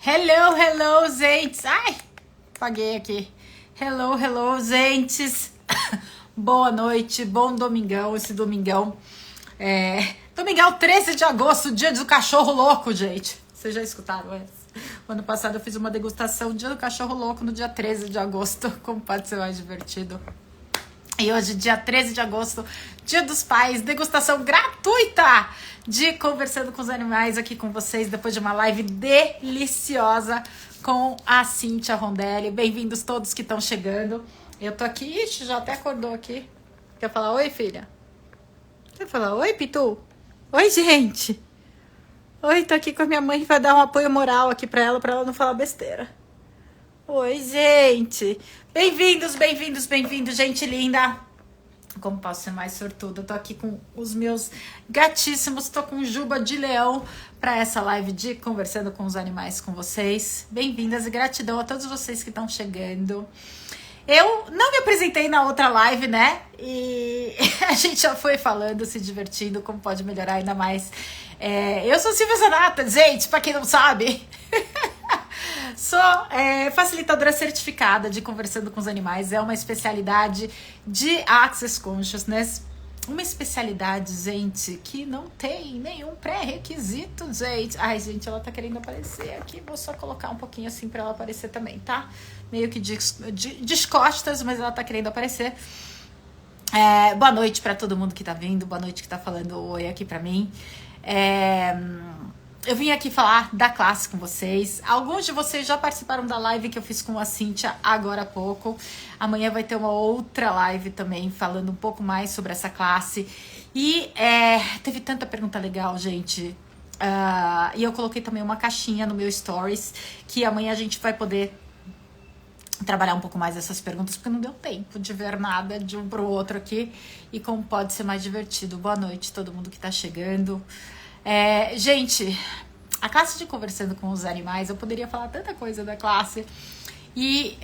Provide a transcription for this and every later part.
Hello, hello, gentes. Ai, apaguei aqui. Hello, hello, gentes. Boa noite, bom domingão, esse domingão. Domingão 13 de agosto, dia do cachorro louco, gente. Vocês já escutaram essa? Ano passado eu fiz uma degustação, dia do cachorro louco, no dia 13 de agosto. Como pode ser mais divertido? E hoje, dia 13 de agosto, dia dos pais, degustação gratuita de Conversando com os Animais aqui com vocês, depois de uma live deliciosa com a Cíntia Rondelli. Bem-vindos todos que estão chegando. Eu tô aqui, ixi, já até acordou aqui. Quer falar oi, filha? Quer falar oi, Pitu? Oi, gente. Oi, tô aqui com a minha mãe, vai dar um apoio moral aqui pra ela não falar besteira. Oi, gente. Bem-vindos, bem-vindos, bem-vindos, gente linda. Como posso ser mais sortuda? Eu tô aqui com os meus gatíssimos, tô com juba de leão para essa live de Conversando com os Animais com vocês. Bem-vindas e gratidão a todos vocês que estão chegando. Eu não me apresentei na outra live, né? E a gente já foi falando, se divertindo, como pode melhorar ainda mais. Eu sou Silvia Zanata, gente, para quem não sabe. Sou facilitadora certificada de Conversando com os Animais. É uma especialidade de Access Consciousness. Uma especialidade, gente, que não tem nenhum pré-requisito, gente. Ai, gente, ela tá querendo aparecer aqui. Vou só colocar um pouquinho assim pra ela aparecer também, tá? Meio que descostas, mas ela tá querendo aparecer. Boa noite pra todo mundo que tá vindo. Boa noite que tá falando oi aqui pra mim. Eu vim aqui falar da classe com vocês. Alguns de vocês já participaram da live que eu fiz com a Cíntia agora há pouco. Amanhã vai ter uma outra live também falando um pouco mais sobre essa classe. E teve tanta pergunta legal, gente. E eu coloquei também uma caixinha no meu Stories, que amanhã a gente vai poder trabalhar um pouco mais essas perguntas, porque não deu tempo de ver nada de um pro outro aqui. E como pode ser mais divertido. Boa noite todo mundo que tá chegando. Gente, a classe de Conversando com os Animais, eu poderia falar tanta coisa da classe. E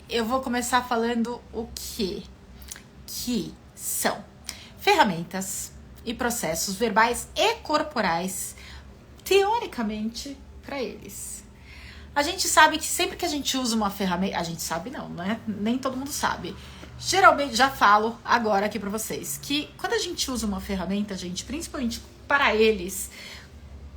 eu vou começar falando o que são ferramentas e processos verbais e corporais, teoricamente, para eles. A gente sabe que sempre que a gente usa uma ferramenta... A gente sabe não, né? Nem todo mundo sabe. Geralmente, já falo agora aqui para vocês, que quando a gente usa uma ferramenta, gente, principalmente para eles,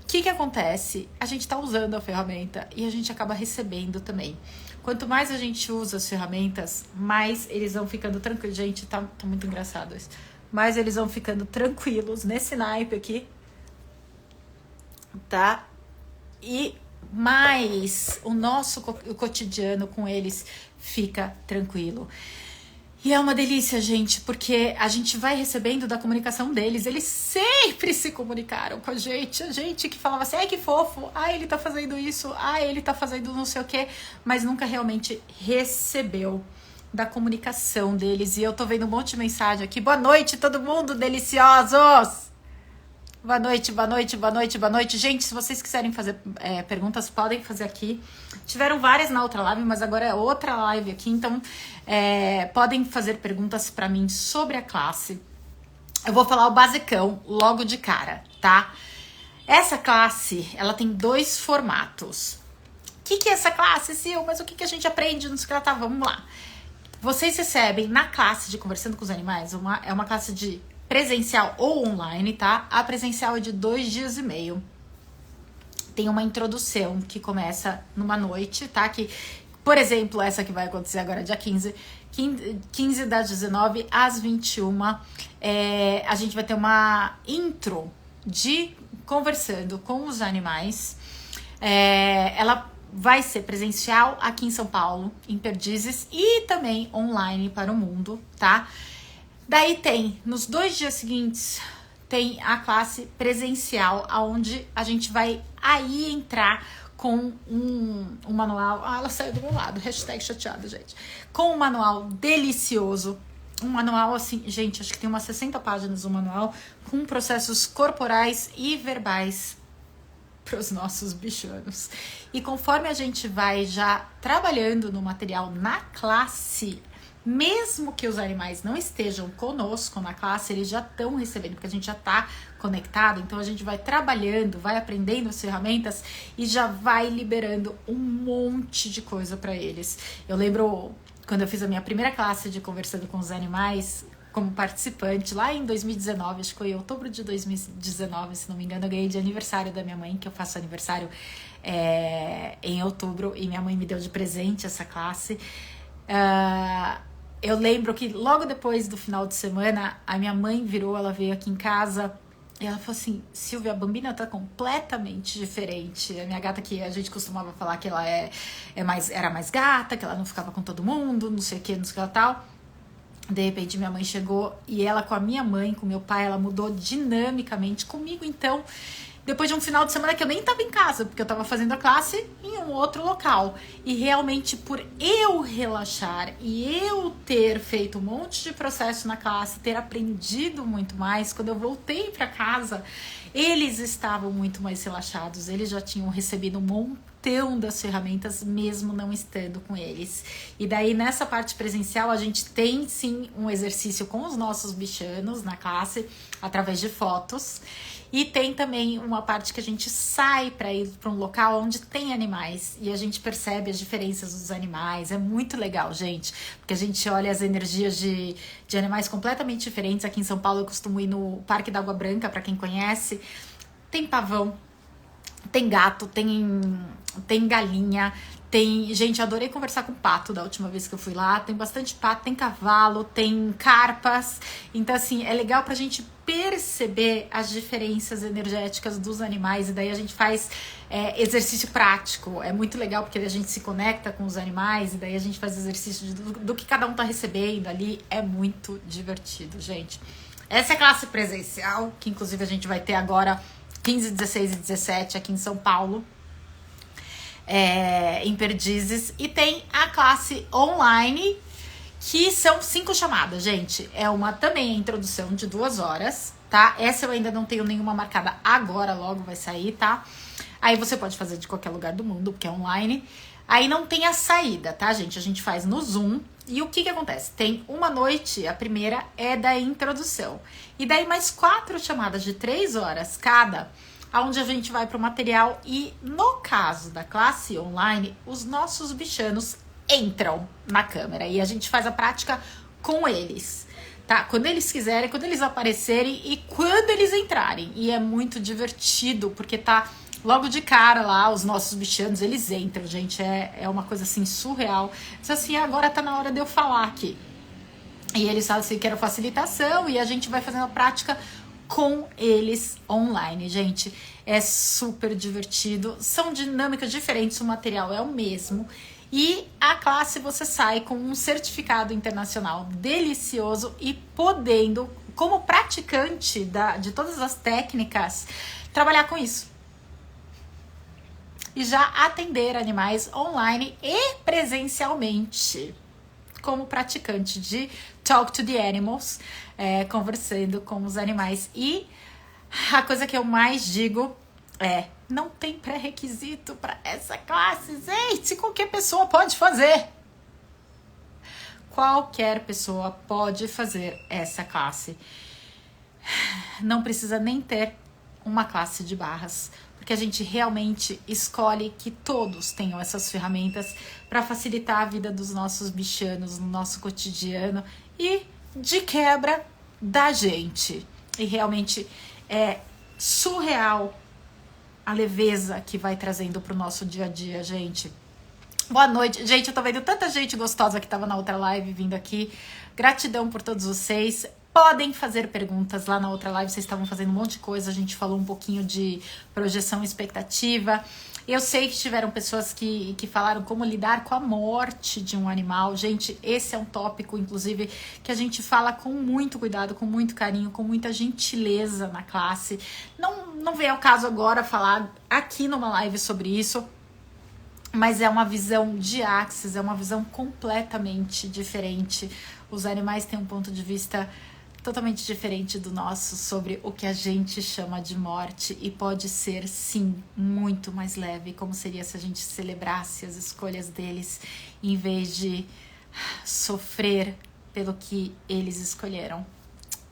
o que acontece? A gente tá usando a ferramenta e a gente acaba recebendo também. Quanto mais a gente usa as ferramentas, mais eles vão ficando tranquilos. Gente, tá muito engraçado isso. Mais eles vão ficando tranquilos nesse naipe aqui, tá? E mais o nosso cotidiano com eles fica tranquilo. E é uma delícia, gente, porque a gente vai recebendo da comunicação deles. Eles sempre se comunicaram com a gente que falava assim, ai que fofo, ai ele tá fazendo isso, ai ele tá fazendo não sei o quê, mas nunca realmente recebeu da comunicação deles. E eu tô vendo um monte de mensagem aqui. Boa noite, todo mundo, deliciosos! Boa noite, boa noite, boa noite, boa noite. Gente, se vocês quiserem fazer perguntas, podem fazer aqui. Tiveram várias na outra live, mas agora é outra live aqui. Então, podem fazer perguntas para mim sobre a classe. Eu vou falar o basicão logo de cara, tá? Essa classe, ela tem 2 formatos. O que é essa classe, Sil? Mas o que a gente aprende? Não sei o que ela tá. Vamos lá. Vocês recebem na classe de Conversando com os Animais, é uma classe de presencial ou online, tá? A presencial é de 2 dias e meio. Tem uma introdução que começa numa noite, tá? Que, por exemplo, essa que vai acontecer agora dia 15 das 19 às 21. A gente vai ter uma intro de Conversando com os Animais. Ela vai ser presencial aqui em São Paulo, em Perdizes, e também online para o mundo, tá? Daí tem, nos 2 dias seguintes, tem a classe presencial, onde a gente vai aí entrar com um manual. Ah, ela saiu do meu lado, hashtag chateada, gente. Com um manual delicioso, um manual assim, gente, acho que tem umas 60 páginas o manual, com processos corporais e verbais para os nossos bichanos. E conforme a gente vai já trabalhando no material na classe, mesmo que os animais não estejam conosco na classe, eles já estão recebendo, porque a gente já está conectado, então a gente vai trabalhando, vai aprendendo as ferramentas e já vai liberando um monte de coisa para eles. Eu lembro quando eu fiz a minha primeira classe de Conversando com os Animais, como participante, lá em 2019, acho que foi em outubro de 2019, se não me engano, eu ganhei de aniversário da minha mãe, que eu faço aniversário em outubro, e minha mãe me deu de presente essa classe. Eu lembro que logo depois do final de semana, a minha mãe virou, ela veio aqui em casa e ela falou assim: Silvia, a Bambina tá completamente diferente. A minha gata, que a gente costumava falar que ela era mais gata, que ela não ficava com todo mundo, não sei o que, não sei o que tal. De repente minha mãe chegou e ela com a minha mãe, com meu pai, ela mudou dinamicamente comigo. Então, depois de um final de semana que eu nem tava em casa, porque eu tava fazendo a classe em um outro local. E realmente por eu relaxar e eu ter feito um monte de processo na classe, ter aprendido muito mais, quando eu voltei para casa, eles estavam muito mais relaxados, eles já tinham recebido um montão das ferramentas, mesmo não estando com eles. E daí, nessa parte presencial, a gente tem sim um exercício com os nossos bichanos na classe, através de fotos. E tem também uma parte que a gente sai para ir para um local onde tem animais e a gente percebe as diferenças dos animais. É muito legal, gente, porque a gente olha as energias de animais completamente diferentes. Aqui em São Paulo eu costumo ir no Parque da Água Branca, para quem conhece. Tem pavão, tem gato, tem galinha, tem... Gente, adorei conversar com pato da última vez que eu fui lá. Tem bastante pato, tem cavalo, tem carpas. Então, assim, é legal pra gente perceber as diferenças energéticas dos animais. E daí a gente faz exercício prático. É muito legal porque a gente se conecta com os animais. E daí a gente faz exercício do que cada um tá recebendo ali. É muito divertido, gente. Essa é a classe presencial, que inclusive a gente vai ter agora 15, 16 e 17 aqui em São Paulo, em Perdizes. E tem a classe online, que são 5 chamadas, gente. É uma também a introdução de 2 horas, tá? Essa eu ainda não tenho nenhuma marcada agora, logo vai sair, tá? Aí você pode fazer de qualquer lugar do mundo, porque é online. Aí não tem a saída, tá, gente? A gente faz no Zoom. E o que acontece? Tem uma noite, a primeira é da introdução. E daí mais 4 chamadas de 3 horas cada, onde a gente vai para o material. E no caso da classe online, os nossos bichanos entram na câmera. E a gente faz a prática com eles, tá? Quando eles quiserem, quando eles aparecerem e quando eles entrarem. E é muito divertido, porque tá... Logo de cara lá, os nossos bichanos, eles entram, gente, é uma coisa assim, surreal. Diz assim, agora tá na hora de eu falar aqui. E eles falam assim, quero facilitação, e a gente vai fazendo a prática com eles online, gente. É super divertido, são dinâmicas diferentes, o material é o mesmo. E a classe você sai com um certificado internacional delicioso e podendo, como praticante de todas as técnicas, trabalhar com isso. E já atender animais online e presencialmente, como praticante de Talk to the Animals, conversando com os animais. E a coisa que eu mais digo é, não tem pré-requisito para essa classe, gente, qualquer pessoa pode fazer. Qualquer pessoa pode fazer essa classe. Não precisa nem ter uma classe de barras, porque a gente realmente escolhe que todos tenham essas ferramentas para facilitar a vida dos nossos bichanos no nosso cotidiano e de quebra da gente. E realmente é surreal a leveza que vai trazendo pro nosso dia a dia, gente. Boa noite. Gente, eu tô vendo tanta gente gostosa que tava na outra live vindo aqui. Gratidão por todos vocês. Podem fazer perguntas lá na outra live, vocês estavam fazendo um monte de coisa, a gente falou um pouquinho de projeção e expectativa. Eu sei que tiveram pessoas que falaram como lidar com a morte de um animal. Gente, esse é um tópico, inclusive, que a gente fala com muito cuidado, com muito carinho, com muita gentileza na classe. Não vem ao caso agora falar aqui numa live sobre isso, mas é uma visão de Axis, é uma visão completamente diferente. Os animais têm um ponto de vista totalmente diferente do nosso sobre o que a gente chama de morte, e pode ser, sim, muito mais leve, como seria se a gente celebrasse as escolhas deles, em vez de sofrer pelo que eles escolheram.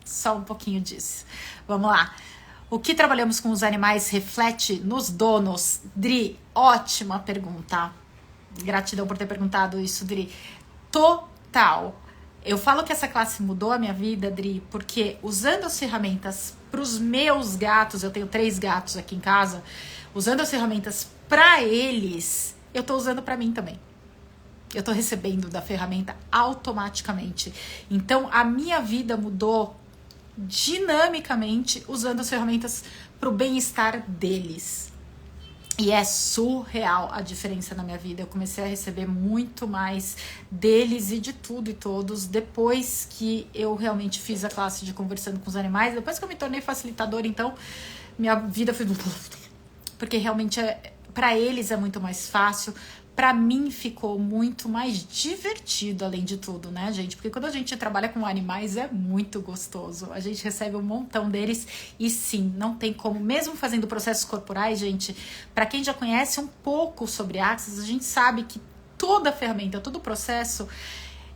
Só um pouquinho disso. Vamos lá. O que trabalhamos com os animais reflete nos donos? Dri, ótima pergunta. Gratidão por ter perguntado isso, Dri. Total. Eu falo que essa classe mudou a minha vida, Dri, porque usando as ferramentas para os meus gatos, eu tenho 3 gatos aqui em casa, usando as ferramentas para eles, eu tô usando para mim também. Eu tô recebendo da ferramenta automaticamente. Então, a minha vida mudou dinamicamente usando as ferramentas para o bem-estar deles. E é surreal a diferença na minha vida. Eu comecei a receber muito mais deles e de tudo e todos depois que eu realmente fiz a classe de conversando com os animais. Depois que eu me tornei facilitadora, então minha vida foi... Porque realmente para eles é muito mais fácil. Pra mim ficou muito mais divertido, além de tudo, né, gente? Porque quando a gente trabalha com animais é muito gostoso. A gente recebe um montão deles e sim, não tem como. Mesmo fazendo processos corporais, gente, pra quem já conhece um pouco sobre Axis, a gente sabe que toda ferramenta, todo processo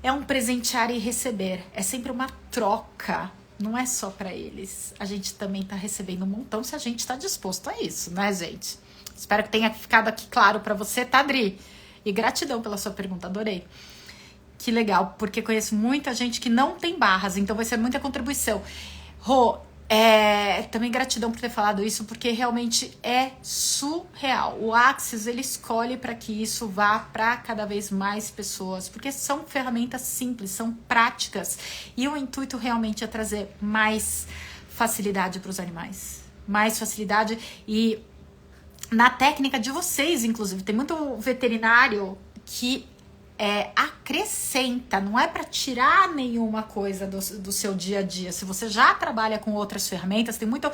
é um presentear e receber. É sempre uma troca. Não é só pra eles. A gente também tá recebendo um montão se a gente tá disposto a isso, né, gente? Espero que tenha ficado aqui claro pra você, tá, Dri? E gratidão pela sua pergunta, adorei. Que legal, porque conheço muita gente que não tem barras, então vai ser muita contribuição. Rô, também gratidão por ter falado isso, porque realmente é surreal. O Axis, ele escolhe para que isso vá para cada vez mais pessoas, porque são ferramentas simples, são práticas. E o intuito realmente é trazer mais facilidade para os animais. Mais facilidade e... Na técnica de vocês, inclusive, tem muito veterinário que acrescenta, não é para tirar nenhuma coisa do seu dia a dia. Se você já trabalha com outras ferramentas, tem muito...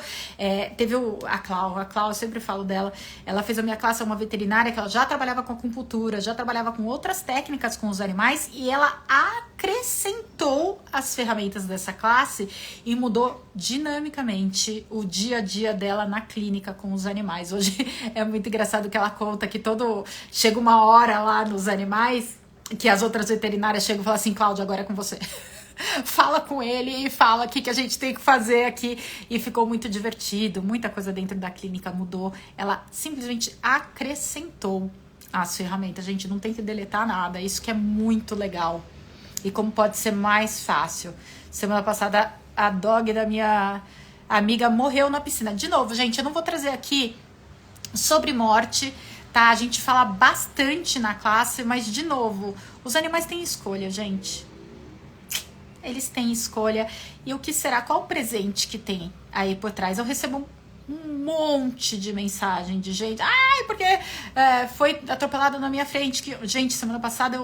teve a Clau, eu sempre falo dela, ela fez a minha classe, é uma veterinária que ela já trabalhava com acupuntura, já trabalhava com outras técnicas com os animais e ela acrescentou as ferramentas dessa classe e mudou dinamicamente o dia a dia dela na clínica com os animais. Hoje é muito engraçado que ela conta que chega uma hora lá nos animais que as outras veterinárias chegam e falam assim, Cláudia, agora é com você. Fala com ele e fala o que a gente tem que fazer aqui. E ficou muito divertido, muita coisa dentro da clínica mudou. Ela simplesmente acrescentou as ferramentas. A gente não tem que deletar nada, isso que é muito legal. E como pode ser mais fácil. Semana passada a dog da minha amiga morreu na piscina. De novo, gente, eu não vou trazer aqui sobre morte, tá? A gente fala bastante na classe, mas de novo, os animais têm escolha, gente. Eles têm escolha. E o que será? Qual o presente que tem aí por trás? Eu recebo um monte de mensagem de gente. Ai, porque foi atropelado na minha frente. Gente, semana passada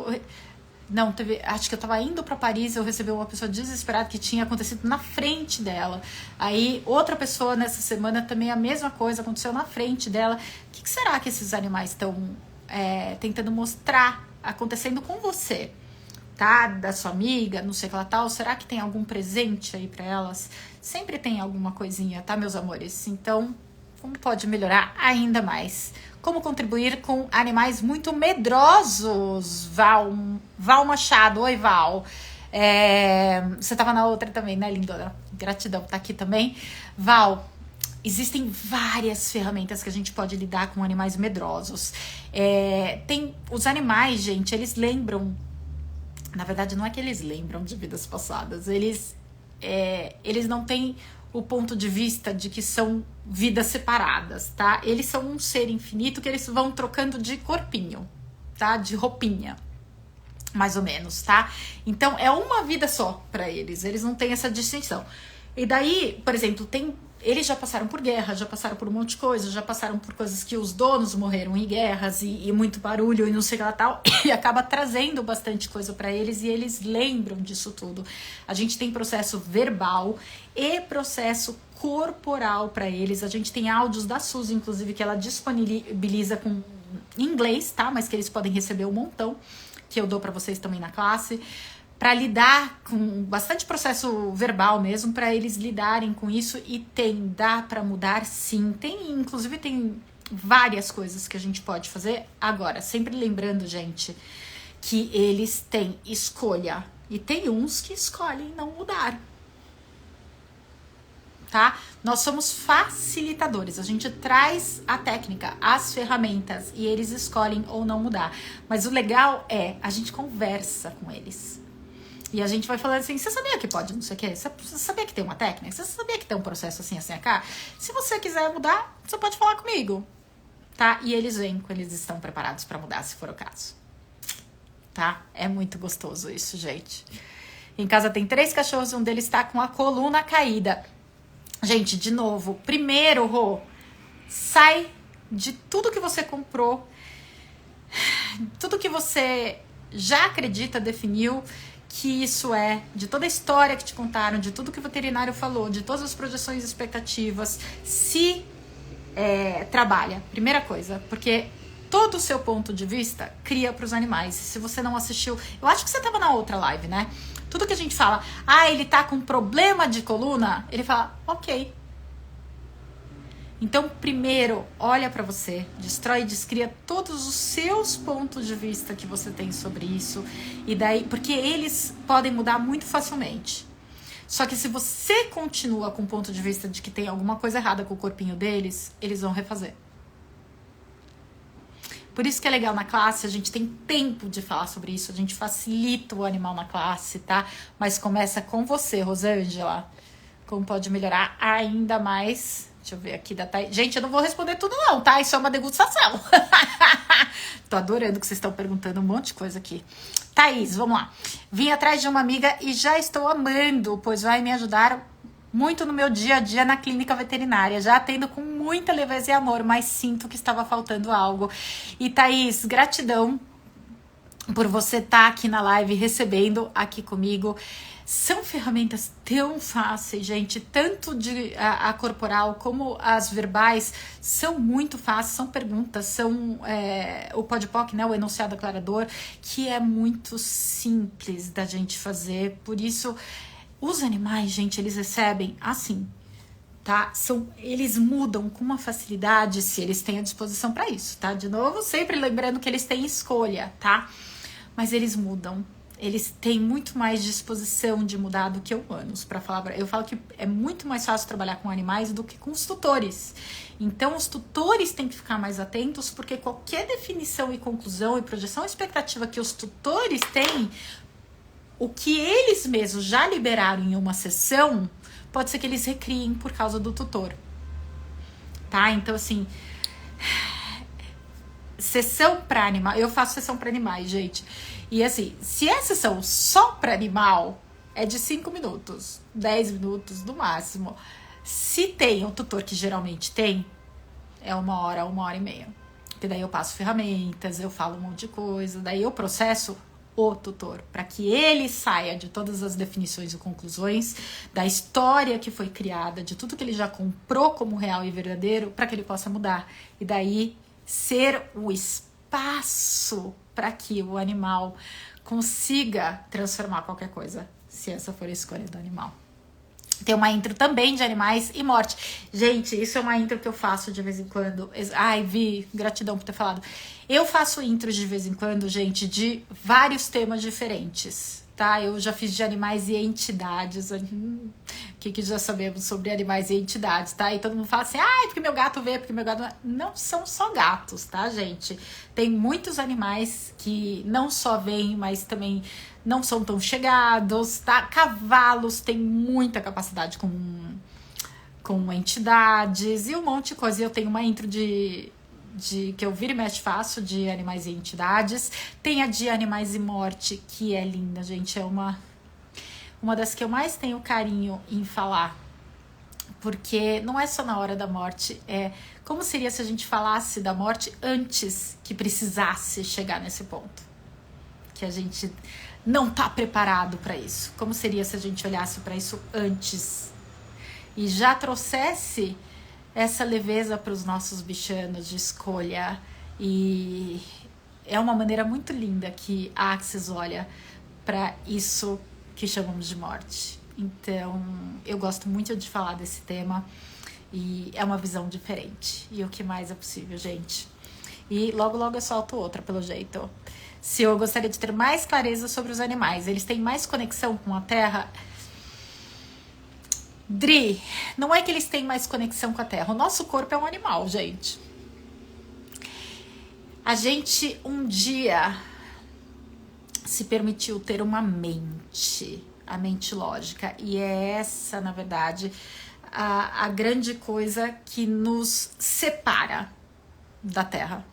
acho que eu tava indo pra Paris, eu recebi uma pessoa desesperada que tinha acontecido na frente dela. Aí outra pessoa nessa semana também a mesma coisa aconteceu na frente dela. O que será que esses animais estão tentando mostrar acontecendo com você? Tá? Da sua amiga, não sei o que lá tal. Será que tem algum presente aí pra elas? Sempre tem alguma coisinha, tá, meus amores? Então, como pode melhorar ainda mais? Como contribuir com animais muito medrosos? Val Machado. Oi, Val. Você tava na outra também, né, lindona? Gratidão, tá aqui também. Val, existem várias ferramentas que a gente pode lidar com animais medrosos. Tem os animais, gente, eles lembram... Na verdade, não é que eles lembram de vidas passadas. Eles não têm o ponto de vista de que são vidas separadas, tá? Eles são um ser infinito que eles vão trocando de corpinho, tá? De roupinha, mais ou menos, tá? Então, é uma vida só pra eles. Eles não têm essa distinção. E daí, por exemplo, eles já passaram por guerra, já passaram por um monte de coisa, já passaram por coisas que os donos morreram em guerras e muito barulho e não sei o que lá tal, e acaba trazendo bastante coisa pra eles e eles lembram disso tudo. A gente tem processo verbal e processo corporal pra eles. A gente tem áudios da Suzy, inclusive, que ela disponibiliza em inglês, tá? Mas que eles podem receber um montão, que eu dou pra vocês também na classe, para lidar com bastante processo verbal mesmo, para eles lidarem com isso. E dá para mudar sim. Inclusive tem várias coisas que a gente pode fazer. Agora, sempre lembrando, gente, que eles têm escolha. E tem uns que escolhem não mudar. Tá? Nós somos facilitadores, a gente traz a técnica, as ferramentas e eles escolhem ou não mudar. Mas o legal é, a gente conversa com eles. E a gente vai falando assim, você sabia que pode não sei o quê? Você sabia que tem uma técnica? Você sabia que tem um processo assim, assim, cá? Se você quiser mudar, você pode falar comigo. Tá? E eles vêm quando eles estão preparados para mudar, se for o caso. Tá? É muito gostoso isso, gente. Em casa tem 3 cachorros, um deles tá com a coluna caída. Gente, de novo, primeiro, Rô, sai de tudo que você comprou, tudo que você já acredita, definiu que isso é, de toda a história que te contaram, de tudo que o veterinário falou, de todas as projeções e expectativas, se trabalha, primeira coisa, porque todo o seu ponto de vista cria para os animais. Se você não assistiu, eu acho que você estava na outra live, né? Tudo que a gente fala, ele tá com problema de coluna, ele fala, ok. Então, primeiro, olha pra você, destrói e descria todos os seus pontos de vista que você tem sobre isso. E daí, porque eles podem mudar muito facilmente. Só que se você continua com o ponto de vista de que tem alguma coisa errada com o corpinho deles, eles vão refazer. Por isso que é legal na classe, a gente tem tempo de falar sobre isso, a gente facilita o animal na classe, tá? Mas começa com você, Rosângela. Como pode melhorar ainda mais? Deixa eu ver aqui da Thaís. Gente, eu não vou responder tudo não, tá? Isso é uma degustação. Tô adorando que vocês estão perguntando um monte de coisa aqui. Thaís, vamos lá. Vim atrás de uma amiga e já estou amando, pois vai me ajudar muito no meu dia a dia na clínica veterinária. Já atendo com muita leveza e amor, mas sinto que estava faltando algo. E Thaís, gratidão por você estar aqui na live, recebendo aqui comigo. São ferramentas tão fáceis, gente, tanto a corporal como as verbais são muito fáceis, são perguntas, são o PODPOC, né, o enunciado aclarador, que é muito simples da gente fazer. Por isso, os animais, gente, eles recebem assim, tá? Eles mudam com uma facilidade se eles têm a disposição para isso, tá? De novo, sempre lembrando que eles têm escolha, tá? Mas eles mudam. Eles têm muito mais disposição de mudar do que humanos, para falar. Eu falo que é muito mais fácil trabalhar com animais do que com os tutores. Então, os tutores têm que ficar mais atentos, porque qualquer definição e conclusão e projeção expectativa que os tutores têm, o que eles mesmos já liberaram em uma sessão, pode ser que eles recriem por causa do tutor. Tá? Então, assim, sessão para animal, eu faço sessão para animais, gente. E assim, se é sessão só para animal, é de 5 minutos, 10 minutos no máximo. Se tem um tutor, que geralmente tem, é 1 hora e meia. Porque daí eu passo ferramentas, eu falo um monte de coisa, daí eu processo o tutor, para que ele saia de todas as definições e conclusões, da história que foi criada, de tudo que ele já comprou como real e verdadeiro, para que ele possa mudar. E daí ser o espaço para que o animal consiga transformar qualquer coisa, se essa for a escolha do animal. Tem uma intro também de animais e morte. Gente, isso é uma intro que eu faço de vez em quando. Ai, Vi, gratidão por ter falado. Eu faço intros de vez em quando, gente, de vários temas diferentes, tá? Eu já fiz de animais e entidades. O que já sabemos sobre animais e entidades, tá? E todo mundo fala assim, porque meu gato veio, porque meu gato... Não são só gatos, tá, gente? Tem muitos animais que não só vêm, mas também não são tão chegados, tá? Cavalos têm muita capacidade com entidades e um monte de coisa. E eu tenho uma intro que eu vira e mexe faço de animais e entidades. Tem a de animais e morte, que é linda, gente. É uma das que eu mais tenho carinho em falar. Porque não é só na hora da morte, é como seria se a gente falasse da morte antes que precisasse chegar nesse ponto. Que a gente não tá preparado para isso. Como seria se a gente olhasse para isso antes e já trouxesse essa leveza para os nossos bichanos de escolha. E é uma maneira muito linda que a Axis olha para isso que chamamos de morte. Então, eu gosto muito de falar desse tema e é uma visão diferente. E o que mais é possível, gente? E logo, logo eu solto outra, pelo jeito. Se eu gostaria de ter mais clareza sobre os animais, eles têm mais conexão com a Terra? Dri, não é que eles têm mais conexão com a Terra. O nosso corpo é um animal, gente. A gente um dia se permitiu ter uma mente, a mente lógica. E é essa, na verdade, a grande coisa que nos separa da Terra.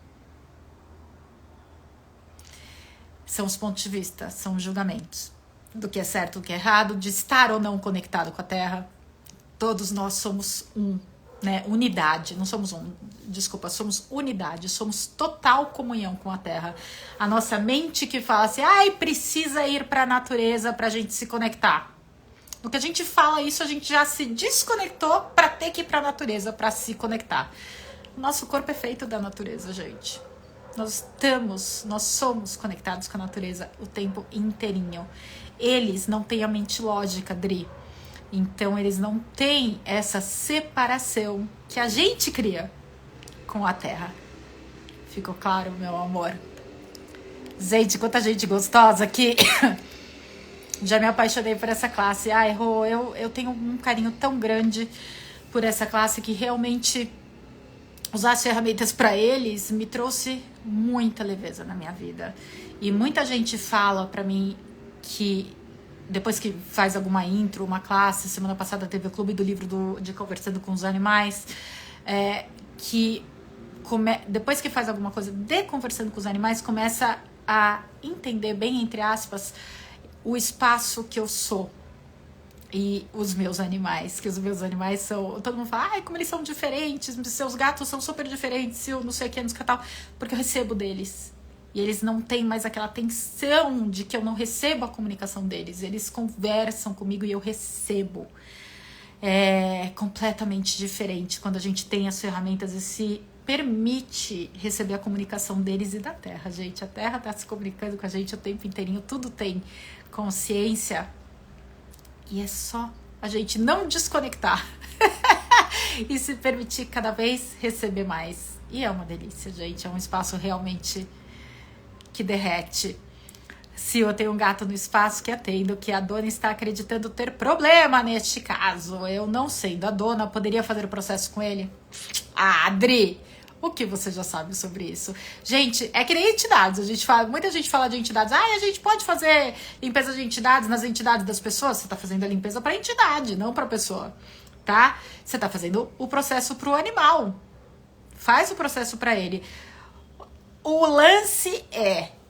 São os pontos de vista, são os julgamentos do que é certo, do que é errado, de estar ou não conectado com a Terra. Todos nós somos né? Unidade, não somos somos unidade, somos total comunhão com a Terra. A nossa mente que fala assim, precisa ir para a natureza para a gente se conectar. No que a gente fala isso, a gente já se desconectou para ter que ir para a natureza para se conectar. Nosso corpo é feito da natureza, gente. Nós somos conectados com a natureza o tempo inteirinho. Eles não têm a mente lógica, Dri. Então, eles não têm essa separação que a gente cria com a Terra. Ficou claro, meu amor? Gente, quanta gente gostosa aqui. Já me apaixonei por essa classe. Rô, eu tenho um carinho tão grande por essa classe que realmente usar as ferramentas para eles me trouxe muita leveza na minha vida. E muita gente fala para mim que depois que faz alguma intro, uma classe, semana passada teve o Clube do Livro de Conversando com os Animais, depois que faz alguma coisa de Conversando com os Animais, começa a entender bem, entre aspas, o espaço que eu sou e os meus animais, que os meus animais são, todo mundo fala, como eles são diferentes, seus gatos são super diferentes, eu não sei o que, não sei o que tal, porque eu recebo deles. E eles não têm mais aquela tensão de que eu não recebo a comunicação deles. Eles conversam comigo e eu recebo. É completamente diferente quando a gente tem as ferramentas e se permite receber a comunicação deles e da Terra, gente. A Terra tá se comunicando com a gente o tempo inteirinho. Tudo tem consciência. E é só a gente não desconectar. E se permitir cada vez receber mais. E é uma delícia, gente. É um espaço realmente que derrete. Se eu tenho um gato no espaço que atendo, que a dona está acreditando ter problema neste caso. Eu não sei, a dona poderia fazer o processo com ele? Adri, o que você já sabe sobre isso? Gente, é que nem entidades. Muita gente fala de entidades. A gente pode fazer limpeza de entidades nas entidades das pessoas. Você está fazendo a limpeza para a entidade, não para a pessoa, tá? Você está fazendo o processo para o animal. Faz o processo para ele. O lance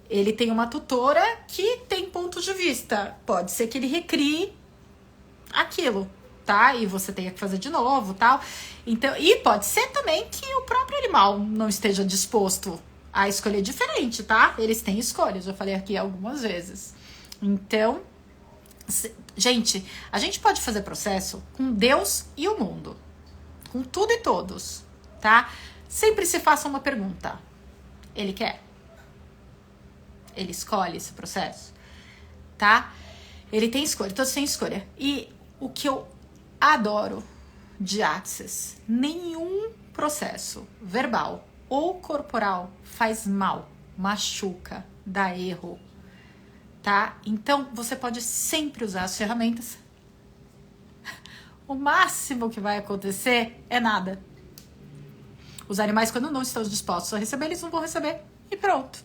ele tem uma tutora que tem ponto de vista. Pode ser que ele recrie aquilo, tá? E você tenha que fazer de novo, tal. Então, e pode ser também que o próprio animal não esteja disposto a escolher diferente, tá? Eles têm escolha, já falei aqui algumas vezes. Então, gente, a gente pode fazer processo com Deus e o mundo. Com tudo e todos, tá? Sempre se faça uma pergunta. Ele quer? Ele escolhe esse processo? Tá? Ele tem escolha, todos têm escolha. E o que eu adoro de Access, nenhum processo verbal ou corporal faz mal, machuca, dá erro, tá? Então, você pode sempre usar as ferramentas. O máximo que vai acontecer é nada. Os animais, quando não estão dispostos a receber, eles não vão receber. E pronto.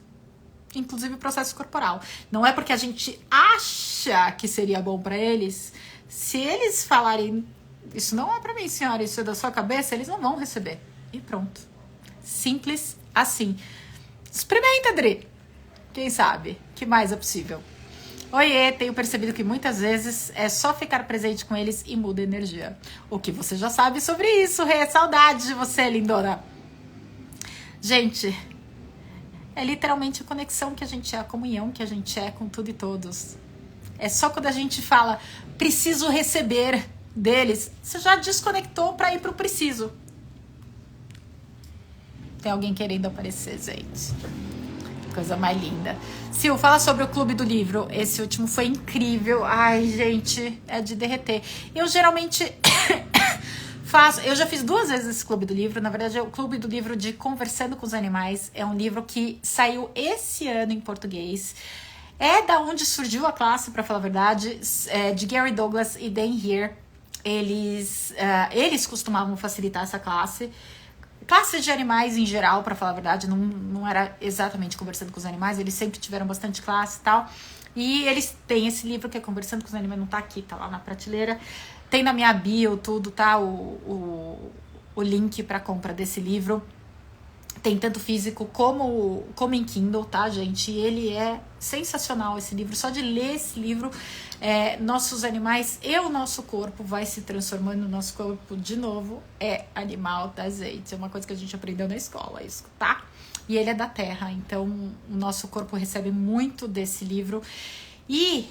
Inclusive o processo corporal. Não é porque a gente acha que seria bom para eles. Se eles falarem, isso não é para mim, senhora, isso é da sua cabeça, eles não vão receber. E pronto. Simples assim. Experimenta, Adri. Quem sabe? Que mais é possível? Oiê, tenho percebido que muitas vezes é só ficar presente com eles e muda a energia. O que você já sabe sobre isso, Rê? Saudade de você, lindona. Gente, é literalmente a conexão que a gente é, a comunhão que a gente é com tudo e todos. É só quando a gente fala, preciso receber deles, você já desconectou para ir pro preciso. Tem alguém querendo aparecer, gente. Coisa mais linda. Sil, fala sobre o Clube do Livro. Esse último foi incrível. Ai, gente, é de derreter. Eu geralmente Eu já fiz 2 vezes esse Clube do Livro. Na verdade, é o Clube do Livro de Conversando com os Animais. É um livro que saiu esse ano em português. É da onde surgiu a classe, para falar a verdade, de Gary Douglas e Dan Heer. Eles costumavam facilitar essa classe. Classes de animais em geral, para falar a verdade, não era exatamente Conversando com os Animais. Eles sempre tiveram bastante classe e tal. E eles têm esse livro que é Conversando com os Animais. Não tá aqui, tá lá na prateleira. Tem na minha bio tudo, tá? O link para compra desse livro. Tem tanto físico como em Kindle, tá, gente? E ele é sensacional, esse livro. Só de ler esse livro, nossos animais e o nosso corpo vai se transformando. O nosso corpo, de novo, é animal, tá, gente? É uma coisa que a gente aprendeu na escola, isso, tá? E ele é da Terra, então o nosso corpo recebe muito desse livro. E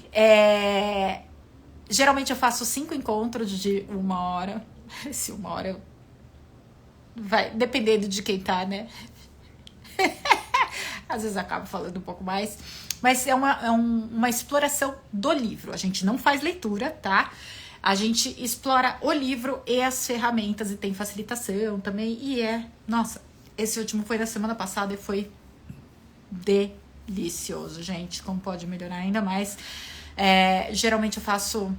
geralmente eu faço 5 encontros de 1 hora. Se 1 hora vai dependendo de quem tá, né? Às vezes acabo falando um pouco mais. Mas é uma exploração do livro. A gente não faz leitura, tá? A gente explora o livro e as ferramentas. E tem facilitação também. Nossa, esse último foi da semana passada e foi delicioso, gente. Como pode melhorar ainda mais. Geralmente eu faço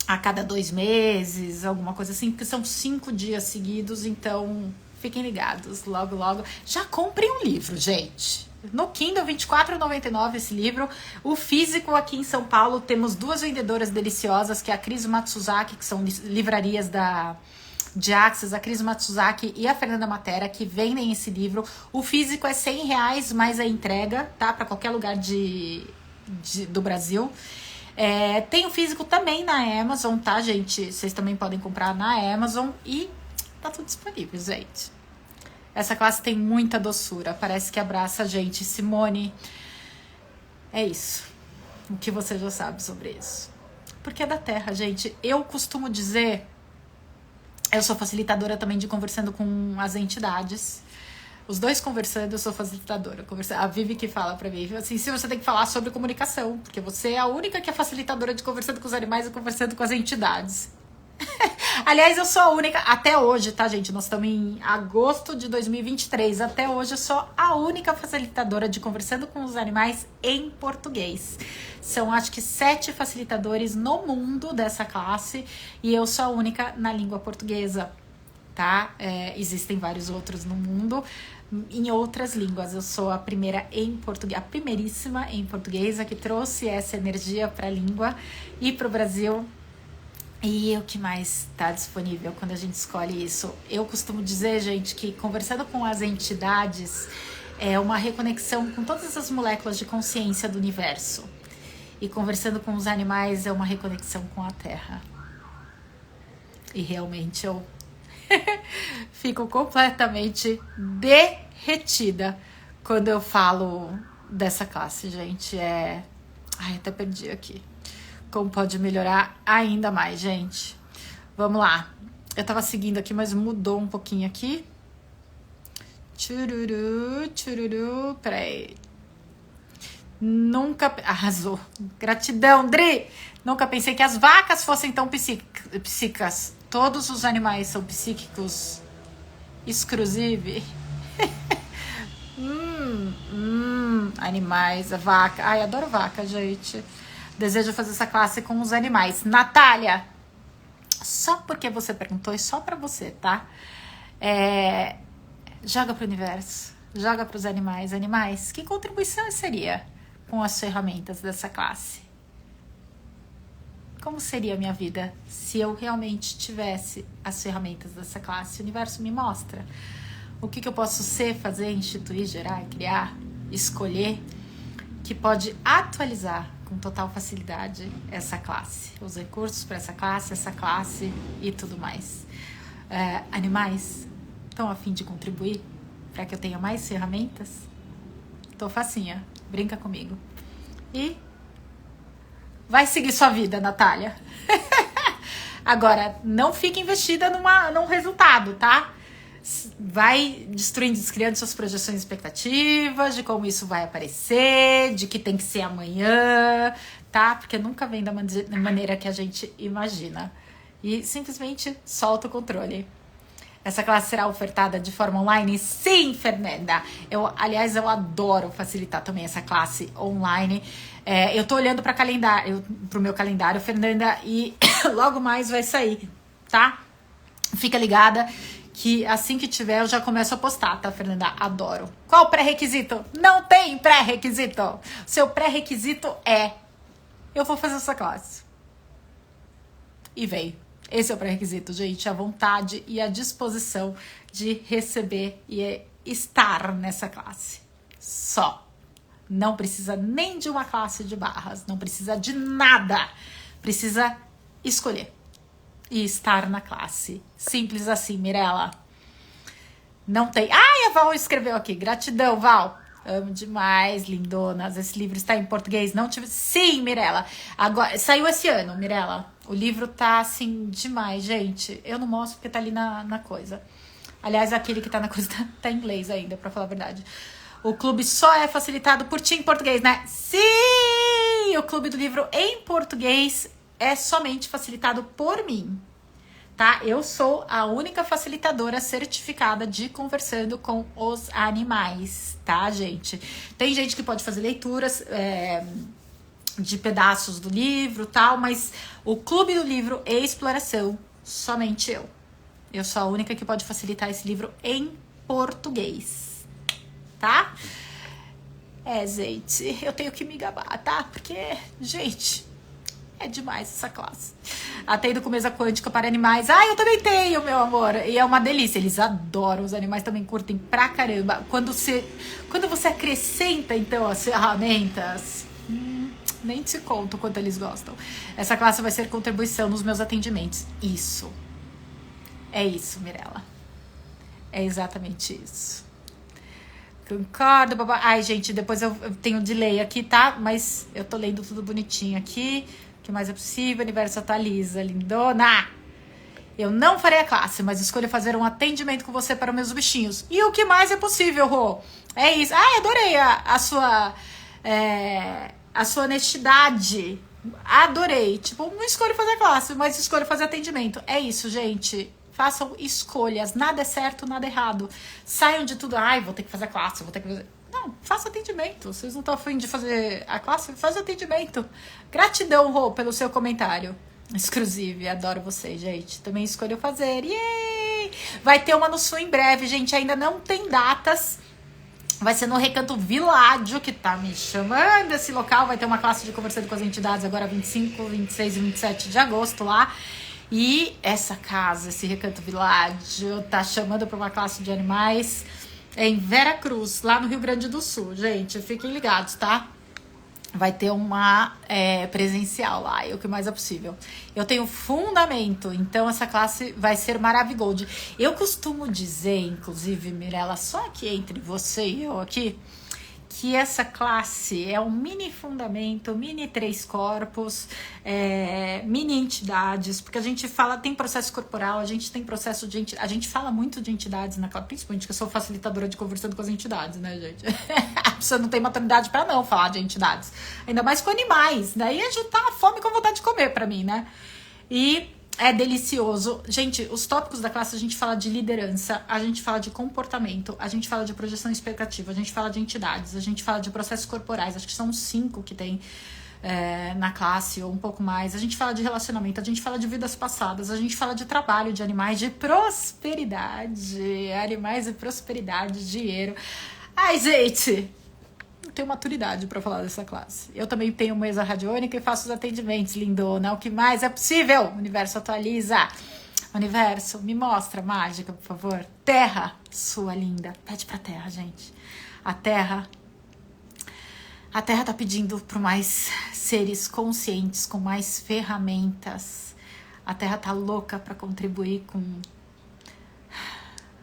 a cada 2 meses, alguma coisa assim, porque são 5 dias seguidos, então fiquem ligados, logo, logo. Já comprem um livro, gente. No Kindle, R$ 24,99 esse livro. O físico aqui em São Paulo, temos 2 vendedoras deliciosas, que é a Cris Matsuzaki, que são livrarias de Axis, a Cris Matsuzaki e a Fernanda Matera, que vendem esse livro. O físico é R$100 mais a entrega, tá? Para qualquer lugar do Brasil. Tem o físico também na Amazon, tá, gente? Vocês também podem comprar na Amazon e tá tudo disponível, gente. Essa classe tem muita doçura, parece que abraça a gente. Simone, é isso. O que você já sabe sobre isso? Porque é da Terra, gente. Eu costumo dizer, eu sou facilitadora também de Conversando com as Entidades. Os 2 conversando, eu sou facilitadora. A Vivi que fala pra mim, assim, se você tem que falar sobre comunicação, porque você é a única que é facilitadora de Conversando com os Animais e Conversando com as Entidades. Aliás, eu sou a única, até hoje, tá, gente? Nós estamos em agosto de 2023. Até hoje eu sou a única facilitadora de Conversando com os Animais em português. São, acho que 7 facilitadores no mundo dessa classe e eu sou a única na língua portuguesa, tá? Existem vários outros no mundo em outras línguas. Eu sou a primeira em português, a primeiríssima em português, a que trouxe essa energia para a língua e para o Brasil. E o que mais está disponível quando a gente escolhe isso? Eu costumo dizer, gente, que Conversando com as Entidades é uma reconexão com todas as moléculas de consciência do universo. E Conversando com os Animais é uma reconexão com a Terra. E realmente eu fico completamente derretida quando eu falo dessa classe, gente. Ai, até perdi aqui. Como pode melhorar ainda mais, gente. Vamos lá. Eu tava seguindo aqui, mas mudou um pouquinho aqui. Tchururu. Peraí. Nunca... Arrasou. Gratidão, Dri. Nunca pensei que as vacas fossem tão psíquicas. Todos os animais são psíquicos. Exclusive. Animais, a vaca. Ai, adoro vaca, gente. Desejo fazer essa classe com os animais. Natália, só porque você perguntou e só pra você, tá? Joga pro universo, joga pros animais. Animais, que contribuição seria com as ferramentas dessa classe? Como seria a minha vida se eu realmente tivesse as ferramentas dessa classe? O universo me mostra o que eu posso ser, fazer, instituir, gerar, criar, escolher, que pode atualizar com total facilidade essa classe, os recursos para essa classe e tudo mais. Animais estão a fim de contribuir para que eu tenha mais ferramentas? Tô facinha, brinca comigo. E vai seguir sua vida, Natália. Agora, não fique investida num resultado, tá? Vai destruindo, descriando suas projeções e expectativas de como isso vai aparecer, de que tem que ser amanhã, tá? Porque nunca vem da maneira que a gente imagina. e simplesmente solta o controle. Essa classe será ofertada de forma online? Sim, Fernanda. Aliás, eu adoro facilitar também essa classe online. Eu tô olhando para o meu calendário, Fernanda, e logo mais vai sair, tá? Fica ligada que assim que tiver eu já começo a postar, tá, Fernanda? Adoro. Qual o pré-requisito? Não tem pré-requisito. Seu pré-requisito é: eu vou fazer essa classe. E veio. Esse é o pré-requisito, gente. A vontade e a disposição de receber e estar nessa classe. Só. Não precisa nem de uma classe de barras. Não precisa de nada. Precisa escolher e estar na classe. Simples assim, Mirella. Não tem... Ai, a Val escreveu aqui. Gratidão, Val. Amo demais, lindonas. Esse livro está em português? Não tive... Sim, Mirella. Agora, saiu esse ano, Mirella. O livro tá, assim, demais, gente. Eu não mostro porque tá ali na coisa. Aliás, aquele que tá na coisa tá em inglês ainda, pra falar a verdade. O clube só é facilitado por ti em português, né? Sim! O clube do livro em português é somente facilitado por mim, tá? Eu sou a única facilitadora certificada de Conversando com os Animais, tá, gente? Tem gente que pode fazer leituras de pedaços do livro, tal, mas o clube do livro e exploração, somente eu. Eu sou a única que pode facilitar esse livro em português, tá? Gente, eu tenho que me gabar, tá? Porque, gente, é demais essa classe. Atendo com mesa quântica para animais. Eu também tenho, meu amor. E é uma delícia. Eles adoram. Os animais também curtem pra caramba. Quando você acrescenta, então, as ferramentas... nem te conto o quanto eles gostam. Essa classe vai ser contribuição nos meus atendimentos. Isso. É isso, Mirella. É exatamente isso. Concordo, babá. Ai, gente, depois eu tenho delay aqui, tá? Mas eu tô lendo tudo bonitinho aqui. O que mais é possível? O universo atualiza, lindona. Eu não farei a classe, mas escolho fazer um atendimento com você para os meus bichinhos. E o que mais é possível, Rô? É isso. Adorei a sua honestidade. Adorei. Tipo, não escolho fazer classe, mas escolho fazer atendimento. É isso, gente. Façam escolhas. Nada é certo, nada é errado. Saiam de tudo. Vou ter que fazer classe, vou ter que fazer... Não, faça atendimento. Vocês não estão afim de fazer a classe? Faz o atendimento. Gratidão, Rô, pelo seu comentário. Exclusive, adoro vocês, gente. Também escolho fazer. Yay! Vai ter uma no Sul em breve, gente. Ainda não tem datas. Vai ser no Recanto Viládio, que tá me chamando esse local. Vai ter uma classe de Conversando com as Entidades agora 25, 26 e 27 de agosto lá. E essa casa, esse Recanto Viládio, tá chamando para uma classe de animais em Vera Cruz, lá no Rio Grande do Sul. Gente, fiquem ligados, tá? Vai ter uma presencial lá, e o que mais é possível. Eu tenho fundamento, então essa classe vai ser Maravigold. Eu costumo dizer, inclusive, Mirella, só aqui entre você e eu aqui, que essa classe é um mini fundamento, mini 3 corpos, mini entidades, porque a gente fala, tem processo corporal, a gente tem processo de entidade, a gente fala muito de entidades na classe, principalmente que eu sou facilitadora de Conversando com as Entidades, né, gente? A pessoa não tem maturidade pra não falar de entidades, ainda mais com animais, daí é juntar a fome com a vontade de comer pra mim, né? E é delicioso. Gente, os tópicos da classe, a gente fala de liderança, a gente fala de comportamento, a gente fala de projeção expectativa, a gente fala de entidades, a gente fala de processos corporais, acho que são 5 que tem na classe, ou um pouco mais. A gente fala de relacionamento, a gente fala de vidas passadas, a gente fala de trabalho, de animais, de prosperidade, animais e prosperidade, dinheiro. Ai, gente... não tenho maturidade para falar dessa classe. Eu também tenho mesa radiônica e faço os atendimentos, lindona. O que mais é possível? O universo atualiza. Universo, me mostra mágica, por favor. Terra, sua linda. Pede pra Terra, gente. A Terra tá pedindo por mais seres conscientes, com mais ferramentas. A Terra tá louca para contribuir com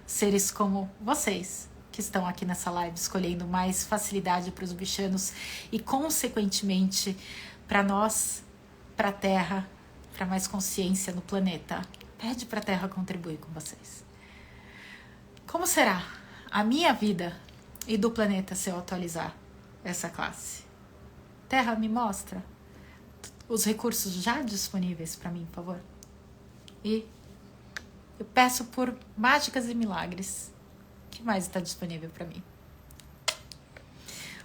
seres como vocês, que estão aqui nessa live escolhendo mais facilidade para os bichanos e, consequentemente, para nós, para a Terra, para mais consciência no planeta. Pede para a Terra contribuir com vocês. Como será a minha vida e do planeta se eu atualizar essa classe? Terra, me mostra os recursos já disponíveis para mim, por favor. E eu peço por mágicas e milagres. O que mais está disponível para mim?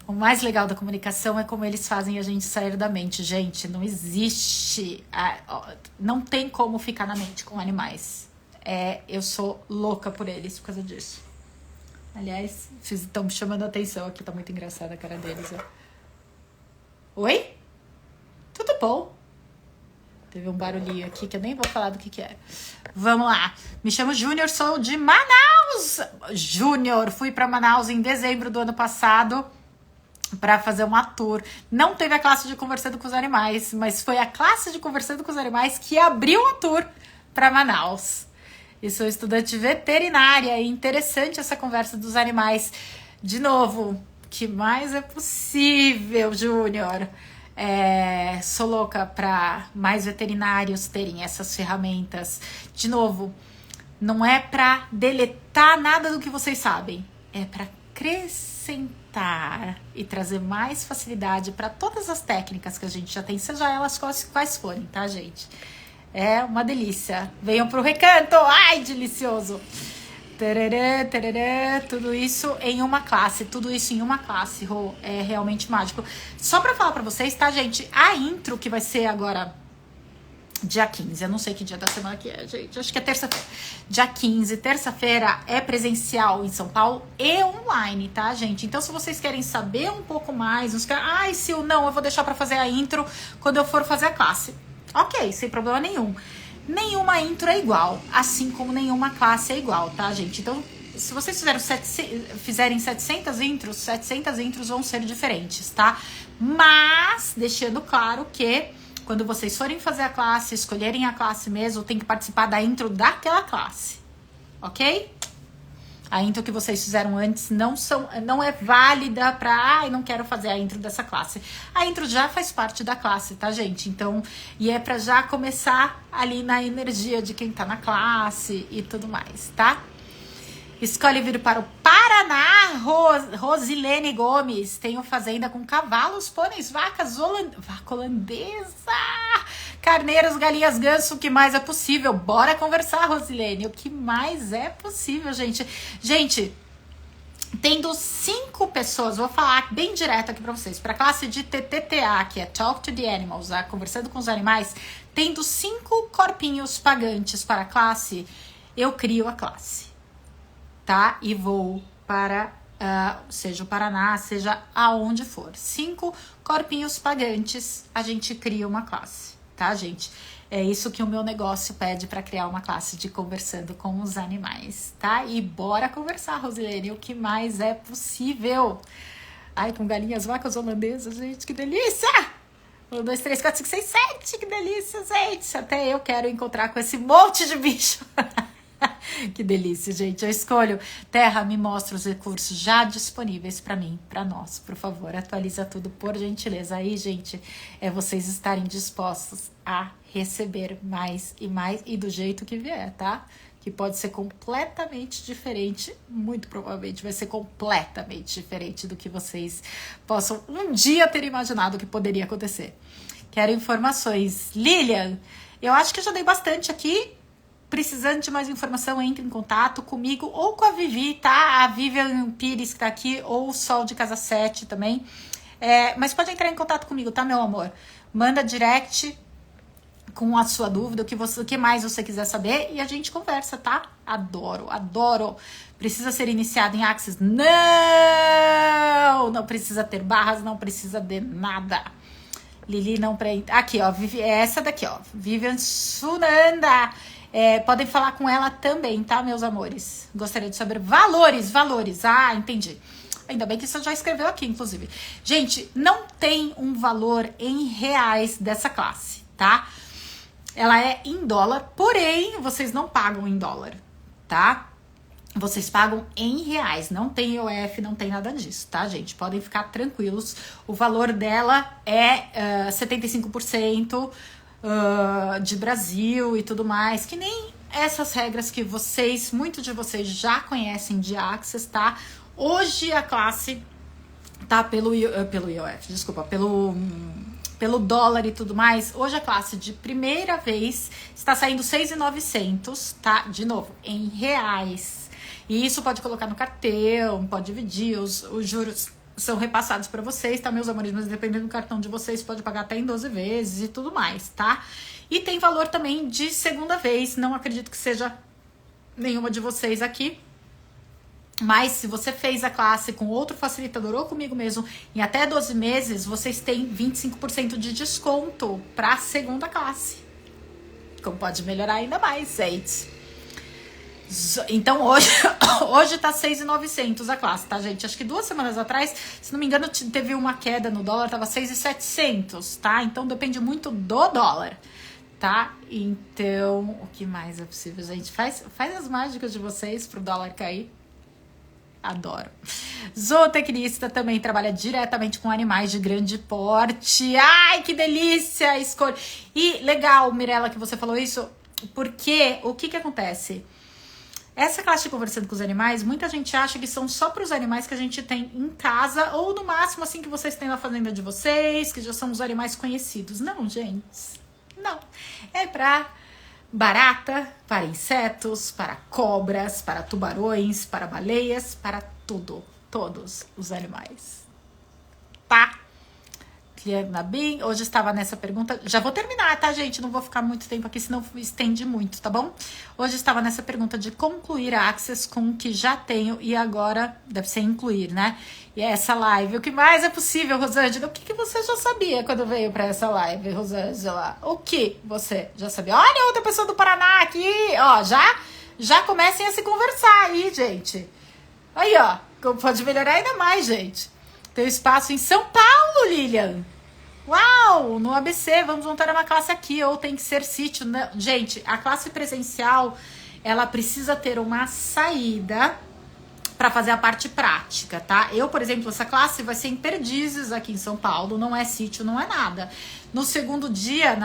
O mais legal da comunicação é como eles fazem a gente sair da mente. Gente, não existe... não tem como ficar na mente com animais. Eu sou louca por eles por causa disso. Aliás, estão me chamando a atenção aqui. Tá muito engraçada a cara deles. Ó. Oi? Tudo bom? Teve um barulhinho aqui que eu nem vou falar do que é. Vamos lá. Me chamo Júnior, sou de Manaus. Júnior, fui para Manaus em dezembro do ano passado para fazer uma tour. Não teve a classe de Conversando com os Animais, mas foi a classe de Conversando com os Animais que abriu a tour para Manaus. E sou estudante veterinária. É interessante essa conversa dos animais. De novo, o que mais é possível, Júnior? Sou louca para mais veterinários terem essas ferramentas. De novo, não é para deletar nada do que vocês sabem, é para acrescentar e trazer mais facilidade para todas as técnicas que a gente já tem, seja elas quais forem, tá, gente? É uma delícia. Venham pro recanto, ai, delicioso. Tarará, tarará, tudo isso em uma classe, é realmente mágico. Só pra falar pra vocês, tá, gente? A intro que vai ser agora dia 15, eu não sei que dia da semana que é, gente, acho que é terça-feira. Dia 15, terça-feira, é presencial em São Paulo e online, tá, gente? Então, se vocês querem saber um pouco mais, Sil, não, eu vou deixar pra fazer a intro quando eu for fazer a classe. Ok, sem problema nenhum. Nenhuma intro é igual, assim como nenhuma classe é igual, tá, gente? Então, se vocês fizerem 700 intros vão ser diferentes, tá? Mas, deixando claro que quando vocês forem fazer a classe, escolherem a classe mesmo, tem que participar da intro daquela classe, ok? A intro que vocês fizeram antes não é válida pra... não quero fazer a intro dessa classe. A intro já faz parte da classe, tá, gente? Então, e é pra já começar ali na energia de quem tá na classe e tudo mais, tá? Escolhe vir para o Paraná, Rosilene Gomes. Tenho fazenda com cavalos, pôneis, vacas, vaca holandesa, carneiros, galinhas, ganso. O que mais é possível? Bora conversar, Rosilene. O que mais é possível, gente? Gente, tendo 5 pessoas, vou falar bem direto aqui para vocês, para a classe de TTTA, que é Talk to the Animals, conversando com os animais, tendo 5 corpinhos pagantes para a classe, eu crio a classe. Tá? E vou para, seja o Paraná, seja aonde for. 5 corpinhos pagantes, a gente cria uma classe, tá, gente? É isso que o meu negócio pede para criar uma classe de Conversando com os Animais, tá? E bora conversar, Rosilene, o que mais é possível? Ai, com galinhas, vacas holandesas, gente, que delícia! 1, 2, 3, 4, 5, 6, 7, que delícia, gente! Até eu quero encontrar com esse monte de bicho. Que delícia, gente. Eu escolho. Terra, me mostra os recursos já disponíveis para mim, para nós. Por favor, atualiza tudo, por gentileza. Aí, gente, é vocês estarem dispostos a receber mais e do jeito que vier, tá? Que pode ser completamente diferente, muito provavelmente vai ser completamente diferente do que vocês possam um dia ter imaginado que poderia acontecer. Quero informações. Lilian, eu acho que eu já dei bastante aqui. Precisando de mais informação, entre em contato comigo ou com a Vivi, tá? A Vivian Pires que tá aqui, ou o Sol de Casa 7 também. Mas pode entrar em contato comigo, tá, meu amor? Manda direct com a sua dúvida, o que mais você quiser saber, e a gente conversa, tá? Adoro, adoro. Precisa ser iniciado em Axis? Não! Não precisa ter barras, não precisa de nada. Lili não... Aqui, ó, essa daqui, ó. Vivian Sunanda. Podem falar com ela também, tá, meus amores? Gostaria de saber valores. Ah, entendi. Ainda bem que você já escreveu aqui, inclusive. Gente, não tem um valor em reais dessa classe, tá? Ela é em dólar, porém, vocês não pagam em dólar, tá? Vocês pagam em reais, não tem IOF, não tem nada disso, tá, gente? Podem ficar tranquilos. O valor dela é 75%. De Brasil e tudo mais, que nem essas regras que muitos de vocês já conhecem de Access, tá? Hoje a classe tá pelo IOF, desculpa, pelo pelo dólar e tudo mais, hoje a classe de primeira vez está saindo 6.900, tá? De novo, em reais. E isso pode colocar no cartão, pode dividir, os juros são repassados para vocês, tá, meus amores? Mas dependendo do cartão de vocês, pode pagar até em 12 vezes e tudo mais, tá? E tem valor também de segunda vez, não acredito que seja nenhuma de vocês aqui. Mas se você fez a classe com outro facilitador ou comigo mesmo em até 12 meses, vocês têm 25% de desconto para a segunda classe. Como pode melhorar ainda mais, gente. Então hoje tá 6.900 a classe, tá, gente? Acho que 2 semanas atrás, se não me engano, teve uma queda no dólar, tava 6.700, tá? Então depende muito do dólar, tá? Então, o que mais é possível, gente? Faz as mágicas de vocês pro dólar cair. Adoro. Zootecnista também trabalha diretamente com animais de grande porte. Ai, que delícia! Escolha. E legal, Mirella, que você falou isso, porque o que acontece? Essa classe de conversando com os animais, muita gente acha que são só para os animais que a gente tem em casa, ou no máximo assim que vocês têm na fazenda de vocês, que já são os animais conhecidos. Não, gente. Não. É para barata, para insetos, para cobras, para tubarões, para baleias, para tudo. Todos os animais. Tá? Hoje estava nessa pergunta. Já vou terminar, tá, gente? Não vou ficar muito tempo aqui, senão estende muito, tá bom? Hoje estava nessa pergunta de concluir a Access com o que já tenho e agora deve ser incluir, né? E essa live, o que mais é possível, Rosângela? O que você já sabia quando veio para essa live, Rosângela? O que você já sabia? Olha outra pessoa do Paraná aqui, ó, já comecem a se conversar aí, gente. Aí, ó, como pode melhorar ainda mais, gente. Tem espaço em São Paulo, Lilian. Uau, no ABC, vamos montar uma classe aqui, ou tem que ser sítio. Não. Gente, a classe presencial, ela precisa ter uma saída para fazer a parte prática, tá? Eu, por exemplo, essa classe vai ser em Perdizes aqui em São Paulo, não é sítio, não é nada. No segundo dia,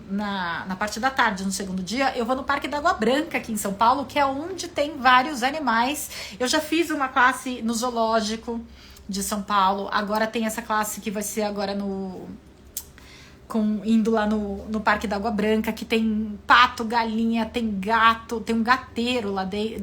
na parte da tarde, no segundo dia, eu vou no Parque da Água Branca aqui em São Paulo, que é onde tem vários animais. Eu já fiz uma classe no zoológico de São Paulo, agora tem essa classe que vai ser agora indo lá no Parque da Água Branca, que tem pato, galinha, tem gato, tem um gateiro lá dentro.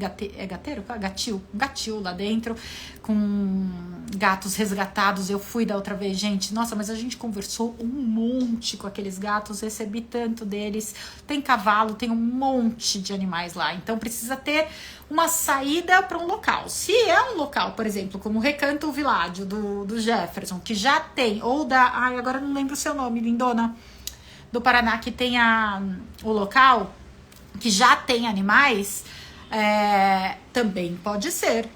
Gatil lá dentro, com gatos resgatados. Eu fui da outra vez, gente. Nossa, mas a gente conversou um monte com aqueles gatos, recebi tanto deles. Tem cavalo, tem um monte de animais lá. Então precisa ter uma saída para um local. Se é um local, por exemplo, como o Recanto Viládio do Jefferson, que já tem, ou ai, agora não lembro o seu nome, lindona, do Paraná, que tem o local, que já tem animais, também pode ser,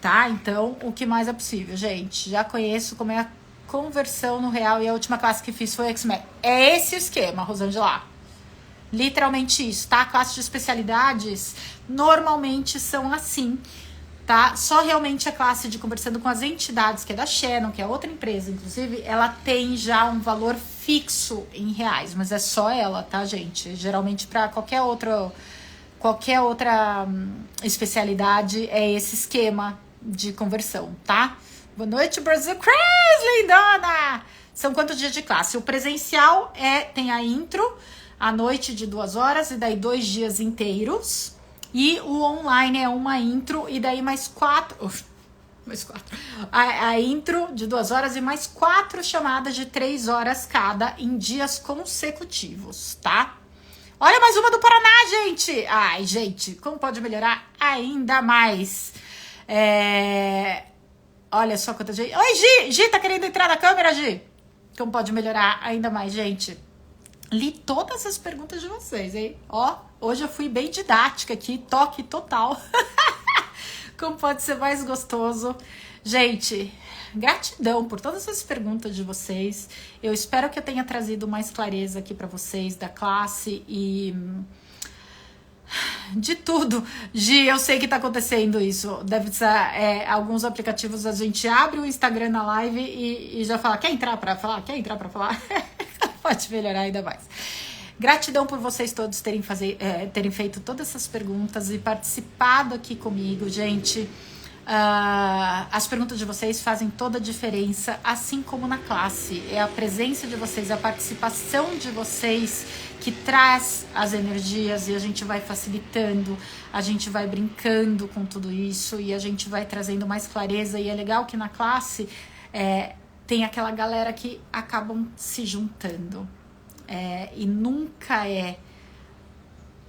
tá? Então, o que mais é possível, gente? Já conheço como é a conversão no real, e a última classe que fiz foi X-Men. É esse o esquema, Rosângela. Literalmente isso, tá? Classe de especialidades normalmente são assim, tá? Só realmente a classe de conversando com as entidades, que é da Shannon, que é outra empresa, inclusive, ela tem já um valor fixo em reais, mas é só ela, tá, gente? Geralmente para qualquer outra especialidade é esse esquema de conversão, tá? Boa noite, Brasil Crazy, lindona! São quantos dias de classe? O presencial tem a intro, à noite de 2 horas, e daí 2 dias inteiros. E o online é uma intro, e daí mais 4. Mais 4. A intro de 2 horas e mais 4 chamadas de 3 horas cada em dias consecutivos, tá? Olha mais uma do Paraná, gente! Ai, gente, como pode melhorar ainda mais? Olha só quanta gente. Oi, Gi! Gi, tá querendo entrar na câmera, Gi? Como pode melhorar ainda mais, gente? Li todas as perguntas de vocês, hein? Ó, hoje eu fui bem didática aqui, toque total. Como pode ser mais gostoso? Gente, gratidão por todas as perguntas de vocês. Eu espero que eu tenha trazido mais clareza aqui para vocês da classe e de tudo. Gi, eu sei que tá acontecendo isso. Deve ser alguns aplicativos, a gente abre o Instagram na live e já fala, quer entrar para falar? Quer entrar para falar? Pode melhorar ainda mais. Gratidão por vocês todos terem feito todas essas perguntas e participado aqui comigo, gente. As perguntas de vocês fazem toda a diferença, assim como na classe. É a presença de vocês, a participação de vocês que traz as energias e a gente vai facilitando, a gente vai brincando com tudo isso e a gente vai trazendo mais clareza. E é legal que na classe tem aquela galera que acabam se juntando. E nunca é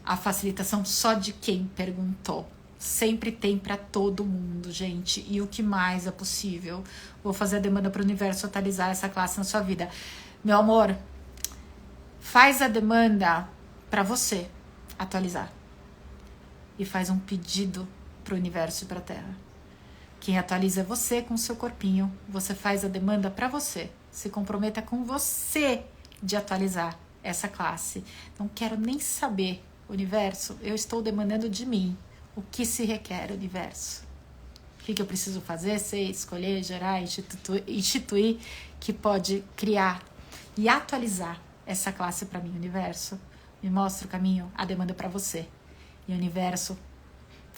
a facilitação só de quem perguntou. Sempre tem para todo mundo, gente. E o que mais é possível? Vou fazer a demanda para o universo atualizar essa classe na sua vida. Meu amor, faz a demanda para você atualizar. E faz um pedido para o universo e para a Terra. Quem atualiza é você com o seu corpinho. Você faz a demanda para você. Se comprometa com você de atualizar essa classe. Não quero nem saber, universo. Eu estou demandando de mim. O que se requer, universo? O que eu preciso fazer? Sei, escolher, gerar, instituir, que pode criar e atualizar essa classe para mim, universo. Me mostra o caminho, a demanda para você. E o universo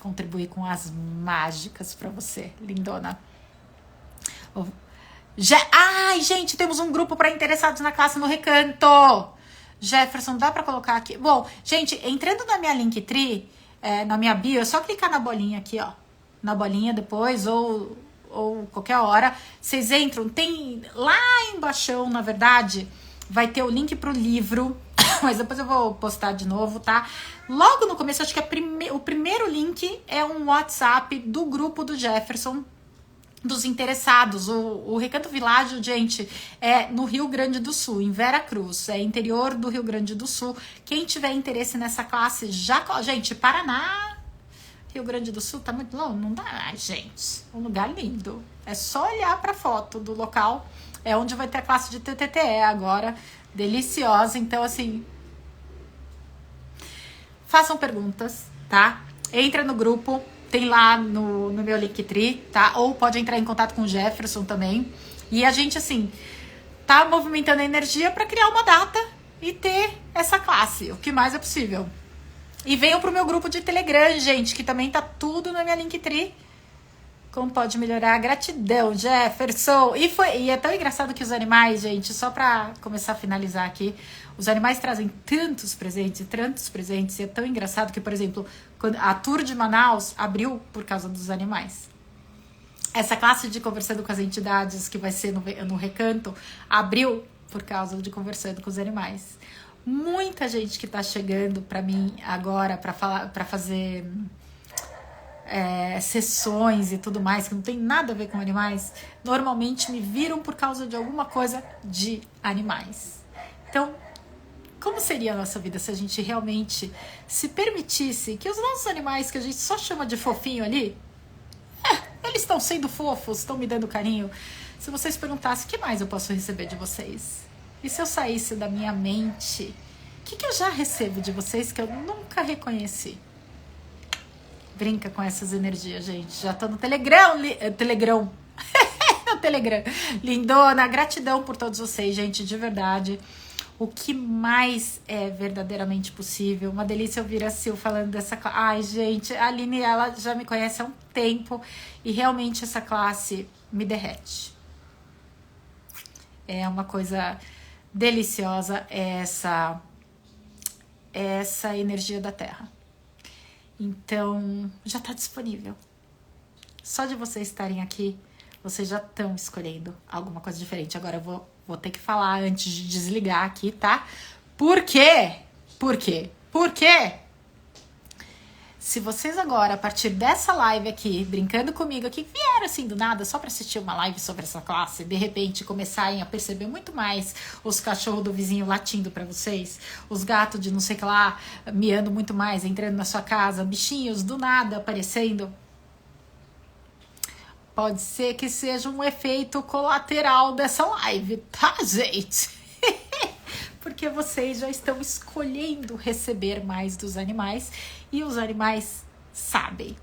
contribui com as mágicas para você, lindona. Ai, gente, temos um grupo para interessados na classe no Recanto. Jefferson, dá para colocar aqui? Bom, gente, entrando na minha Linktree, na minha bio, é só clicar na bolinha aqui, ó. Na bolinha depois, ou qualquer hora. Vocês entram, tem lá embaixo, na verdade, vai ter o link pro livro, mas depois eu vou postar de novo, tá? Logo no começo, acho que o primeiro link é um WhatsApp do grupo do Jefferson, dos interessados. O Recanto Világio, gente, é no Rio Grande do Sul, em Vera Cruz, é interior do Rio Grande do Sul. Quem tiver interesse nessa classe, gente, Paraná, Rio Grande do Sul, tá muito longe, não dá, gente, um lugar lindo, é só olhar pra foto do local, é onde vai ter a classe de TTTE agora, deliciosa. Então, assim, façam perguntas, tá? Entra no grupo, tem lá no meu Linktree, tá? Ou pode entrar em contato com o Jefferson também. E a gente, assim, tá movimentando a energia para criar uma data e ter essa classe, o que mais é possível. E venham pro meu grupo de Telegram, gente, que também tá tudo na minha Linktree. Como pode melhorar? Gratidão, Jefferson. E é tão engraçado que os animais, gente, só pra começar a finalizar aqui, os animais trazem tantos presentes, e é tão engraçado que, por exemplo, quando a Tour de Manaus abriu por causa dos animais. Essa classe de Conversando com as Entidades, que vai ser no Recanto, abriu por causa de Conversando com os Animais. Muita gente que tá chegando pra mim agora pra fazer sessões e tudo mais, que não tem nada a ver com animais, normalmente me viram por causa de alguma coisa de animais. Então, como seria a nossa vida se a gente realmente se permitisse que os nossos animais, que a gente só chama de fofinho ali, eles estão sendo fofos, estão me dando carinho. Se vocês perguntassem, o que mais eu posso receber de vocês? E se eu saísse da minha mente, o que eu já recebo de vocês que eu nunca reconheci? Brinca com essas energias, gente. Já tô no Telegram. No Telegram. Lindona, gratidão por todos vocês, gente, de verdade. O que mais é verdadeiramente possível. Uma delícia ouvir a Sil falando dessa classe. Ai, gente, a Aline, ela já me conhece há um tempo e realmente essa classe me derrete. É uma coisa deliciosa essa energia da Terra. Então, já está disponível. Só de vocês estarem aqui, vocês já estão escolhendo alguma coisa diferente. Agora eu vou ter que falar antes de desligar aqui, tá? Por quê? Por quê? Por quê? Se vocês agora, a partir dessa live aqui, brincando comigo aqui, vieram assim do nada só para assistir uma live sobre essa classe, de repente começarem a perceber muito mais os cachorros do vizinho latindo para vocês, os gatos de não sei o que lá miando muito mais, entrando na sua casa, bichinhos do nada aparecendo, pode ser que seja um efeito colateral dessa live, tá, gente? Porque vocês já estão escolhendo receber mais dos animais e os animais sabem.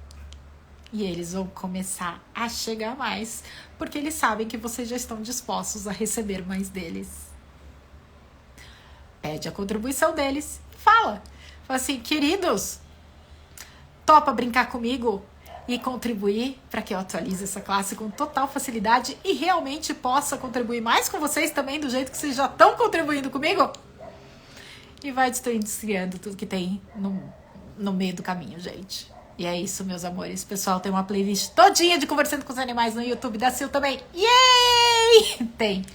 E eles vão começar a chegar mais, porque eles sabem que vocês já estão dispostos a receber mais deles. Pede a contribuição deles e fala assim, queridos, topa brincar comigo e contribuir para que eu atualize essa classe com total facilidade e realmente possa contribuir mais com vocês também, do jeito que vocês já estão contribuindo comigo. E vai destruindo tudo que tem no meio do caminho, gente. E é isso, meus amores. Pessoal, tem uma playlist todinha de Conversando com os Animais no YouTube da Sil também. Yay! Tem.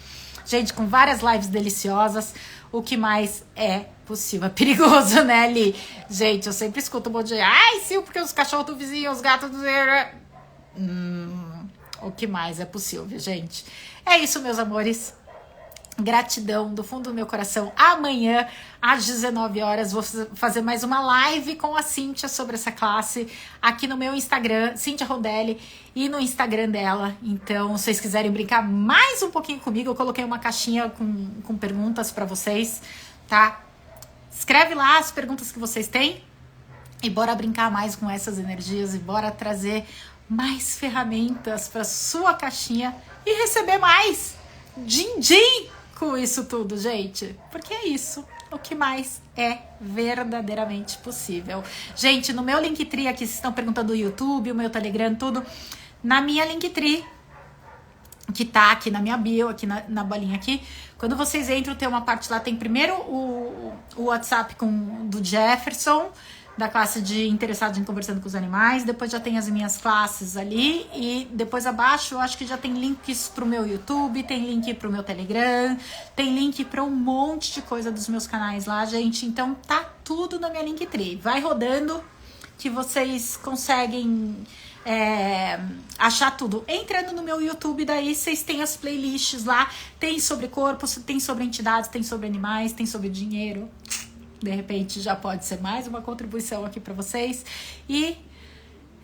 Gente, com várias lives deliciosas. O que mais é possível? É perigoso, né, Li? Gente, eu sempre escuto um monte de... Ai, Sil, porque os cachorros do vizinho, os gatos do... O que mais é possível, gente? É isso, meus amores. Gratidão do fundo do meu coração. Amanhã, às 19 horas, vou fazer mais uma live com a Cíntia sobre essa classe aqui no meu Instagram, Cíntia Rondelli, e no Instagram dela. Então, se vocês quiserem brincar mais um pouquinho comigo, eu coloquei uma caixinha com perguntas para vocês, tá? Escreve lá as perguntas que vocês têm e bora brincar mais com essas energias e bora trazer mais ferramentas para sua caixinha e receber mais din-din com isso tudo, gente. Porque é isso. O que mais é verdadeiramente possível. Gente, no meu Linktree aqui, vocês estão perguntando do YouTube, o meu Telegram, tudo. Na minha Linktree, que tá aqui na minha bio, aqui na bolinha aqui. Quando vocês entram, tem uma parte lá, tem primeiro o WhatsApp do Jefferson, da classe de Interessados em Conversando com os Animais, depois já tem as minhas classes ali, e depois abaixo eu acho que já tem links pro meu YouTube, tem link pro meu Telegram, tem link pra um monte de coisa dos meus canais lá, gente, então tá tudo na minha Linktree, vai rodando que vocês conseguem achar tudo. Entrando no meu YouTube, daí vocês têm as playlists lá, tem sobre corpos, tem sobre entidades, tem sobre animais, tem sobre dinheiro. De repente já pode ser mais uma contribuição aqui para vocês. E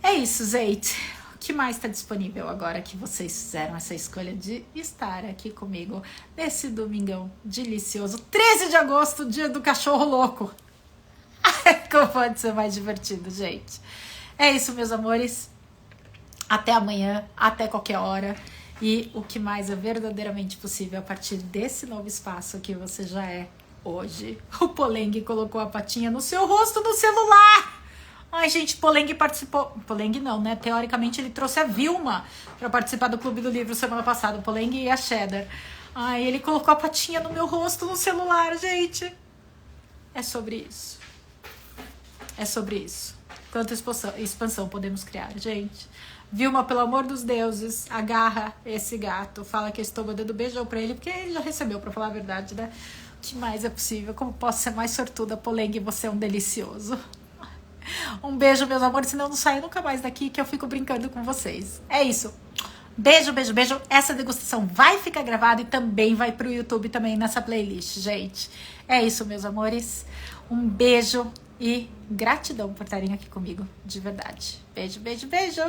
é isso, gente. O que mais está disponível agora que vocês fizeram essa escolha de estar aqui comigo nesse domingão delicioso, 13 de agosto, dia do cachorro louco. Como pode ser mais divertido, gente? É isso, meus amores. Até amanhã, até qualquer hora. E o que mais é verdadeiramente possível a partir desse novo espaço que você já é hoje. O Polengue colocou a patinha no seu rosto no celular. Ai, gente, Polengue participou. Polengue não, né? Teoricamente ele trouxe a Vilma para participar do Clube do Livro semana passada. O Polengue e a Cheddar. Ai, ele colocou a patinha no meu rosto no celular, gente. É sobre isso. É sobre isso. Quanta expansão podemos criar, gente. Vilma, pelo amor dos deuses, agarra esse gato. Fala que eu estou mandando beijão pra ele, porque ele já recebeu, pra falar a verdade, né? O que mais é possível? Como posso ser mais sortuda, Polengue? Você é um delicioso. Um beijo, meus amores, senão eu não saio nunca mais daqui, que eu fico brincando com vocês. É isso. Beijo, beijo, beijo. Essa degustação vai ficar gravada e também vai pro YouTube também nessa playlist, gente. É isso, meus amores. Um beijo e gratidão por estarem aqui comigo, de verdade. Beijo, beijo, beijo.